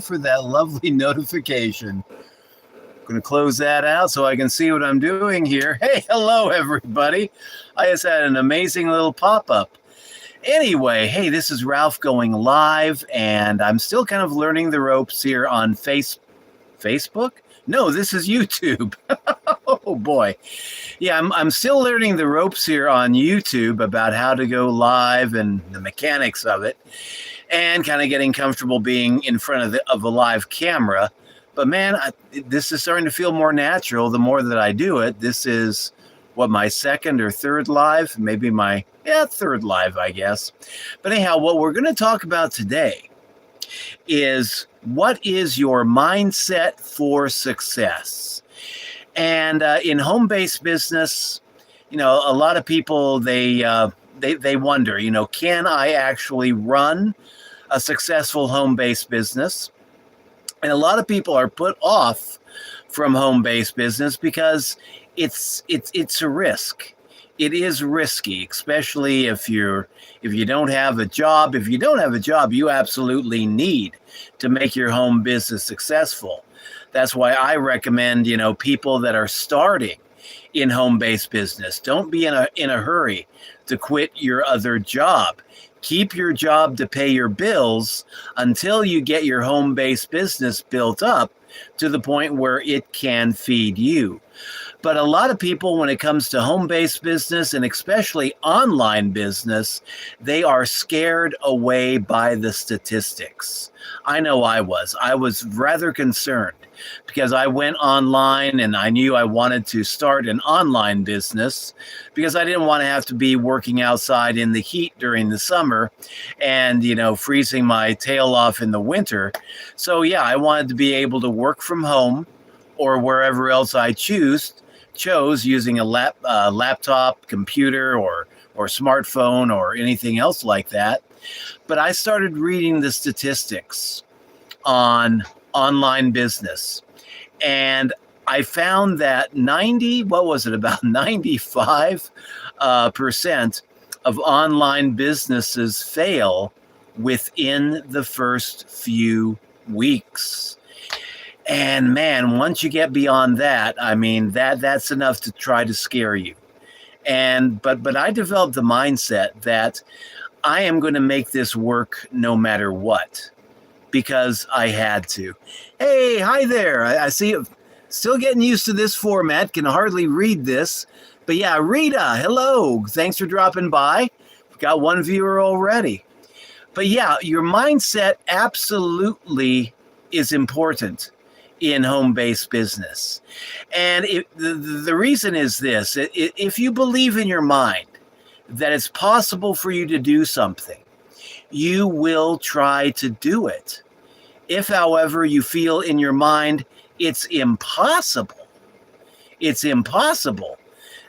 for that lovely notification. I'm going to close that out so I can see what I'm doing here. Hey, hello, everybody. I just had an amazing little pop-up. Anyway, hey, this is Ralph going live, and I'm still kind of learning the ropes here on Facebook? No, this is YouTube. Oh, boy. Yeah, I'm still learning the ropes here on YouTube about how to go live and the mechanics of it, and kind of getting comfortable being in front of a live camera. But, man, this is starting to feel more natural the more that I do it. This is, my second or third live? Maybe my third live, I guess. But anyhow, what we're going to talk about today is what is your mindset for success? And in home-based business, a lot of people, they wonder, can I actually run a successful home-based business? And a lot of people are put off from home-based business because it's a risk. It is risky, especially if you don't have a job. If you don't have a job, you absolutely need to make your home business successful. That's why I recommend, people that are starting in home-based business, don't be in a hurry to quit your other job. Keep your job to pay your bills until you get your home-based business built up to the point where it can feed you. But a lot of people, when it comes to home-based business and especially online business, they are scared away by the statistics. I know I was. I was rather concerned because I went online and I knew I wanted to start an online business because I didn't want to have to be working outside in the heat during the summer and, freezing my tail off in the winter. So, yeah, I wanted to be able to work from home or wherever else I chose using a laptop, computer, or smartphone or anything else like that. But I started reading the statistics on online business, and I found that 95% of online businesses fail within the first few weeks. And man, once you get beyond that, I mean, that's enough to try to scare you. But I developed the mindset that I am going to make this work no matter what, because I had to. Hey, hi there. I see you still getting used to this format. Can hardly read this. But yeah, Rita, hello. Thanks for dropping by. We've got one viewer already. But yeah, your mindset absolutely is important in home-based business. And the reason is this: if you believe in your mind that it's possible for you to do something, you will try to do it. If, however, you feel in your mind it's impossible,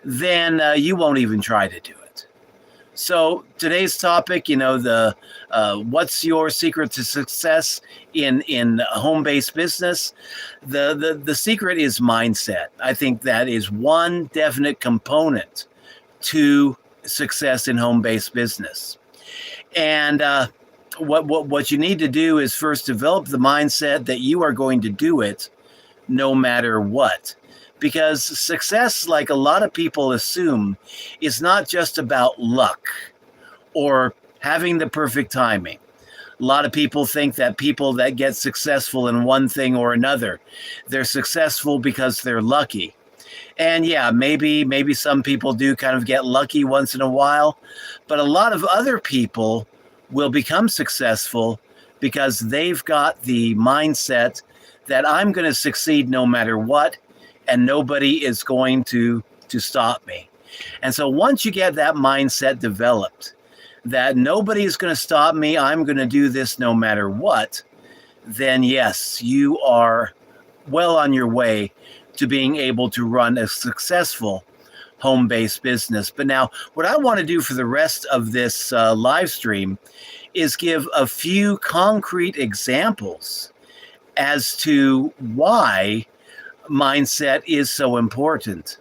then you won't even try to do it. So today's topic, what's your secret to success in home-based business? The secret is mindset. I think that is one definite component to success in home-based business. And what you need to do is first develop the mindset that you are going to do it no matter what. Because success, like a lot of people assume, is not just about luck or having the perfect timing. A lot of people think that people that get successful in one thing or another, they're successful because they're lucky. And yeah, maybe some people do kind of get lucky once in a while, but a lot of other people will become successful because they've got the mindset that I'm going to succeed no matter what, and nobody is going to stop me. And so once you get that mindset developed, that nobody is going to stop me, I'm going to do this no matter what, then yes, you are well on your way to being able to run a successful home-based business. But now, what I want to do for the rest of this live stream is give a few concrete examples as to why mindset is so important.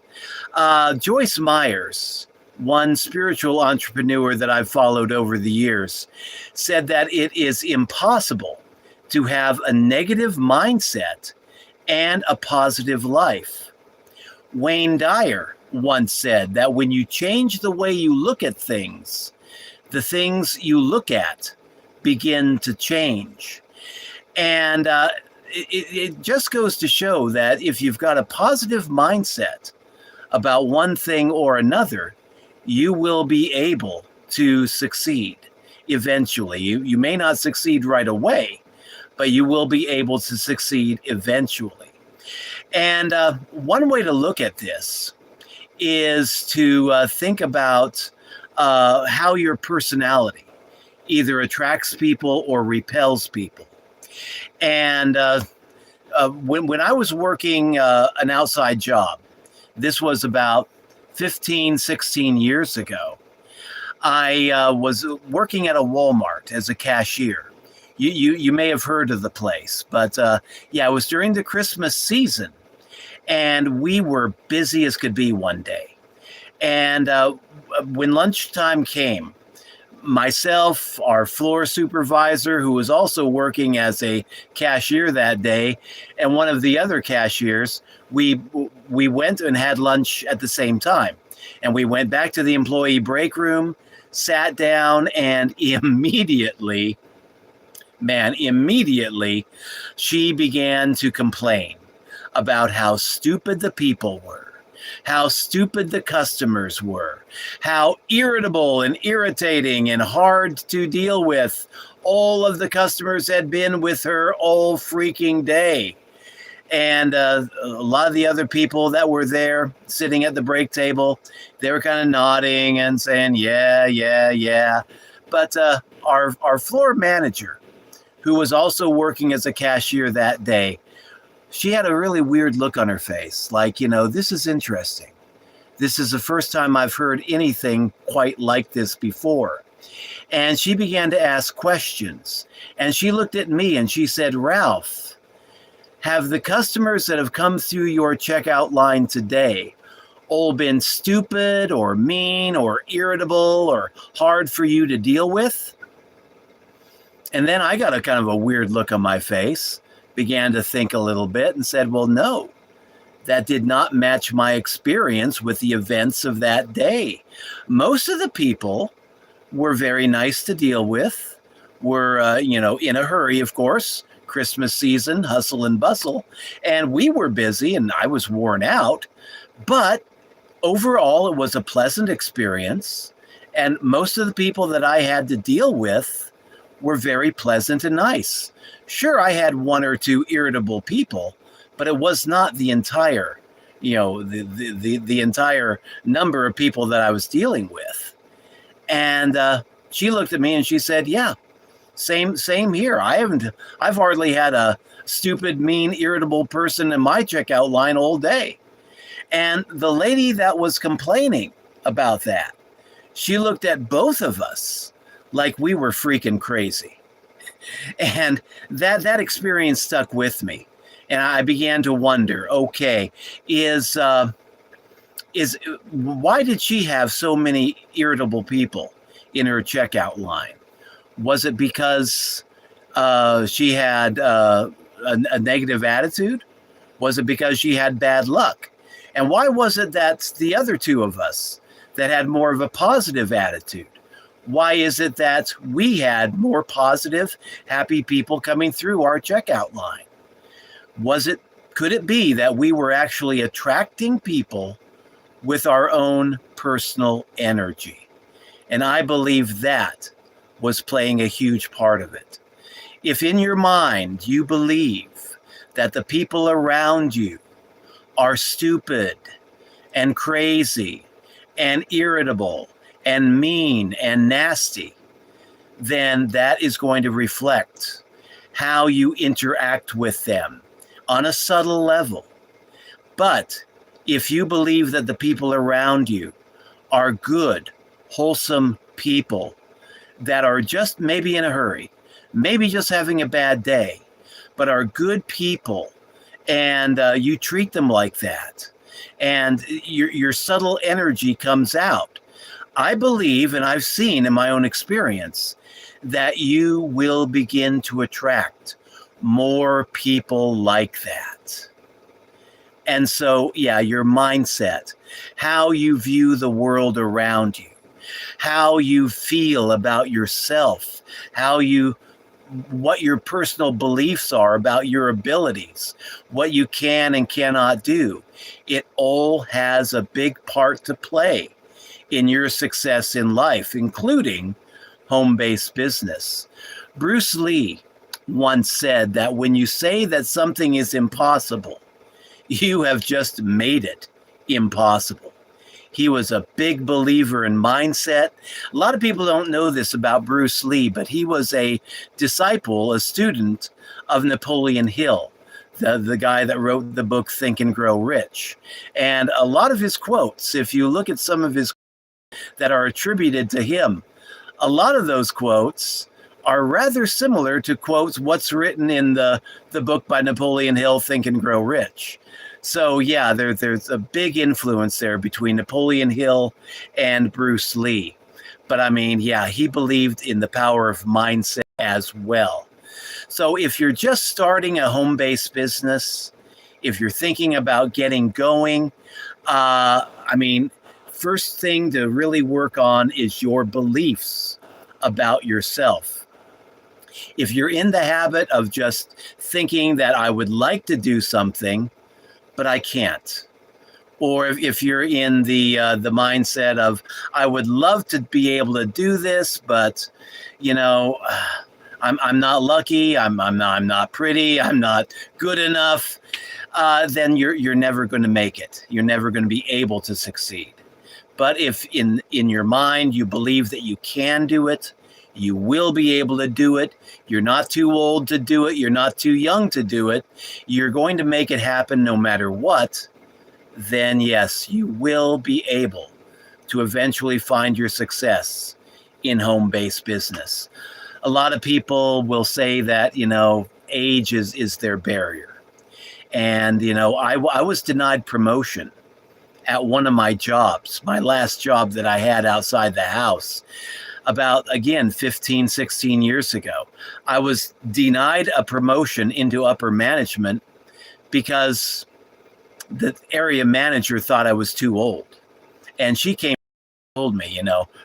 Joyce Myers, one spiritual entrepreneur that I've followed over the years, said that it is impossible to have a negative mindset and a positive life. Wayne Dyer once said that when you change the way you look at things, the things you look at begin to change. And it just goes to show that if you've got a positive mindset about one thing or another, you will be able to succeed eventually. You may not succeed right away, but you will be able to succeed eventually. And one way to look at this is to think about how your personality either attracts people or repels people. And when I was working an outside job, this was about 15, 16 years ago, I was working at a Walmart as a cashier. You may have heard of the place, but yeah, it was during the Christmas season, and we were busy as could be one day. And when lunchtime came, myself, our floor supervisor, who was also working as a cashier that day, and one of the other cashiers, we went and had lunch at the same time. And we went back to the employee break room, sat down, and immediately, she began to complain about how stupid the people were, how stupid the customers were, how irritable and irritating and hard to deal with all of the customers had been with her all freaking day. And a lot of the other people that were there sitting at the break table, they were kind of nodding and saying, yeah. But our floor manager, who was also working as a cashier that day, she had a really weird look on her face. Like, this is interesting. This is the first time I've heard anything quite like this before. And she began to ask questions. And she looked at me and she said, "Ralph, have the customers that have come through your checkout line today all been stupid or mean or irritable or hard for you to deal with?" And then I got a kind of a weird look on my face, began to think a little bit and said, well, no, that did not match my experience with the events of that day. Most of the people were very nice to deal with, were, in a hurry, of course, Christmas season, hustle and bustle. And we were busy and I was worn out. But overall, it was a pleasant experience. And most of the people that I had to deal with were very pleasant and nice. Sure, I had one or two irritable people, but it was not the entire, the entire number of people that I was dealing with. And she looked at me and she said, yeah, same here. I've hardly had a stupid, mean, irritable person in my checkout line all day. And the lady that was complaining about that, she looked at both of us like we were freaking crazy. And that experience stuck with me. And I began to wonder, okay, why did she have so many irritable people in her checkout line? Was it because she had a negative attitude? Was it because she had bad luck? And why was it that the other two of us that had more of a positive attitude? Why is it that we had more positive, happy people coming through our checkout line? Could it be that we were actually attracting people with our own personal energy? And I believe that was playing a huge part of it. If in your mind you believe that the people around you are stupid and crazy and irritable and mean and nasty, then that is going to reflect how you interact with them on a subtle level. But if you believe that the people around you are good, wholesome people that are just maybe in a hurry, maybe just having a bad day, but are good people, and you treat them like that, and your subtle energy comes out, I believe, and I've seen in my own experience, that you will begin to attract more people like that. And so, yeah, your mindset, how you view the world around you, how you feel about yourself, what your personal beliefs are about your abilities, what you can and cannot do. It all has a big part to play in your success in life, including home-based business. Bruce Lee once said that when you say that something is impossible, you have just made it impossible. He was a big believer in mindset. A lot of people don't know this about Bruce Lee, but he was a disciple, a student of Napoleon Hill, the guy that wrote the book Think and Grow Rich. And a lot of his quotes, if you look at some of his that are attributed to him, a lot of those quotes are rather similar to quotes what's written in the book by Napoleon Hill, Think and Grow Rich. So yeah, there's a big influence there between Napoleon Hill and Bruce Lee. But I mean, yeah, he believed in the power of mindset as well. So if you're just starting a home-based business, if you're thinking about getting going, first thing to really work on is your beliefs about yourself. If you're in the habit of just thinking that I would like to do something, but I can't, or if you're in the mindset of I would love to be able to do this, but I'm not lucky, I'm not pretty, I'm not good enough, then you're never going to make it. You're never going to be able to succeed. But if in your mind you believe that you can do it, you will be able to do it. You're not too old to do it. You're not too young to do it. You're going to make it happen no matter what. Then yes, you will be able to eventually find your success in home-based business. A lot of people will say that, age is their barrier. And, I was denied promotion at one of my jobs, my last job that I had outside the house. About, again, 15, 16 years ago, I was denied a promotion into upper management because the area manager thought I was too old. And she came and told me,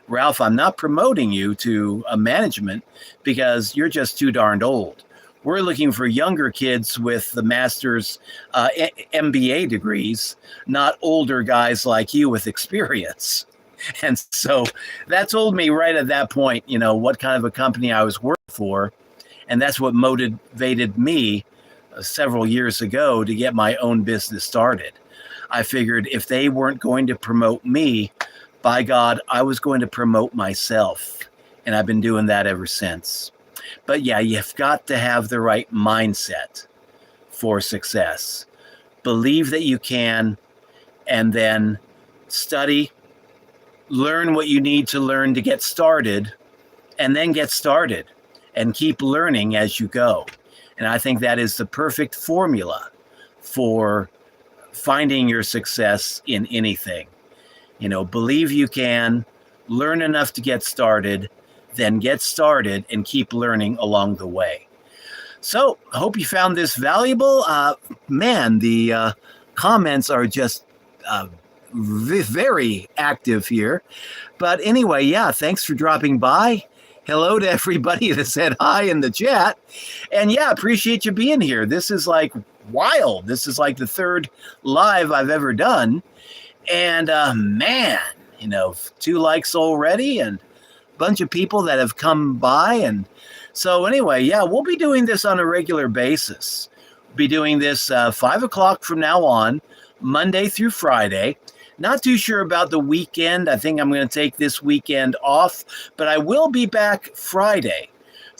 Ralph, I'm not promoting you to a management because you're just too darned old. We're looking for younger kids with the master's MBA degrees, not older guys like you with experience. And so that told me right at that point, what kind of a company I was working for. And that's what motivated me several years ago to get my own business started. I figured if they weren't going to promote me, by God, I was going to promote myself. And I've been doing that ever since. But yeah, you've got to have the right mindset for success. Believe that you can, and then study. Learn what you need to learn to get started, and then get started and keep learning as you go. And I think that is the perfect formula for finding your success in anything. Believe you can, learn enough to get started, then get started and keep learning along the way. So I hope you found this valuable. The comments are just very active here. But anyway, yeah, thanks for dropping by. Hello to everybody that said hi in the chat. And yeah, appreciate you being here. This is like wild. This is like the third live I've ever done. And 2 likes already and a bunch of people that have come by. And so anyway, yeah, we'll be doing this on a regular basis. We'll be doing this 5 o'clock from now on, Monday through Friday. Not too sure about the weekend. I think I'm going to take this weekend off, but I will be back Friday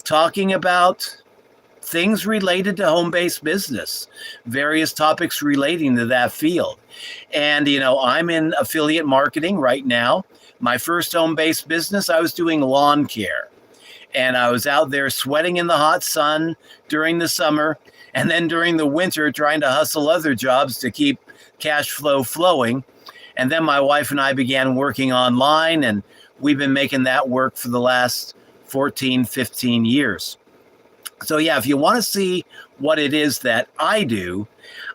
talking about things related to home-based business, various topics relating to that field. And, I'm in affiliate marketing right now. My first home-based business, I was doing lawn care. And I was out there sweating in the hot sun during the summer, and then during the winter trying to hustle other jobs to keep cash flow flowing. And then my wife and I began working online, and we've been making that work for the last 14, 15 years. So yeah, if you want to see what it is that I do,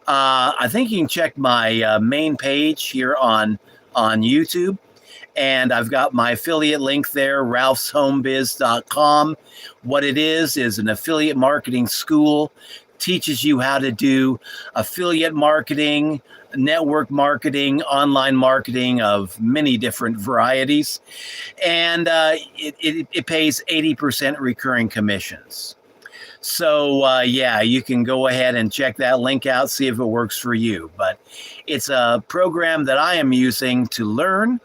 I think you can check my main page here on YouTube. And I've got my affiliate link there, ralphshomebiz.com. What it is an affiliate marketing school, teaches you how to do affiliate marketing, network marketing, online marketing of many different varieties. And it pays 80% recurring commissions. So, yeah, you can go ahead and check that link out, see if it works for you. But it's a program that I am using to learn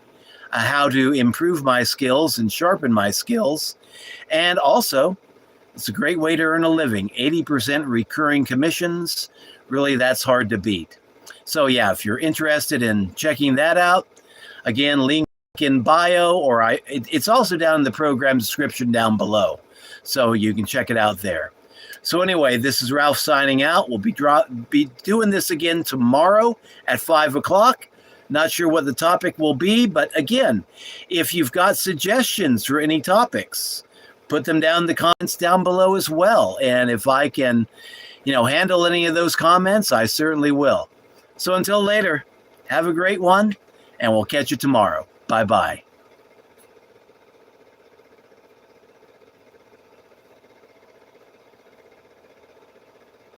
how to improve my skills and sharpen my skills. And also, it's a great way to earn a living. 80% recurring commissions. Really, that's hard to beat. So, yeah, if you're interested in checking that out, again, link in bio, or it's also down in the program description down below. So you can check it out there. So anyway, this is Ralph signing out. We'll be doing this again tomorrow at 5 o'clock. Not sure what the topic will be, but again, if you've got suggestions for any topics, put them down in the comments down below as well. And if I can, handle any of those comments, I certainly will. So until later, have a great one, and we'll catch you tomorrow. Bye-bye.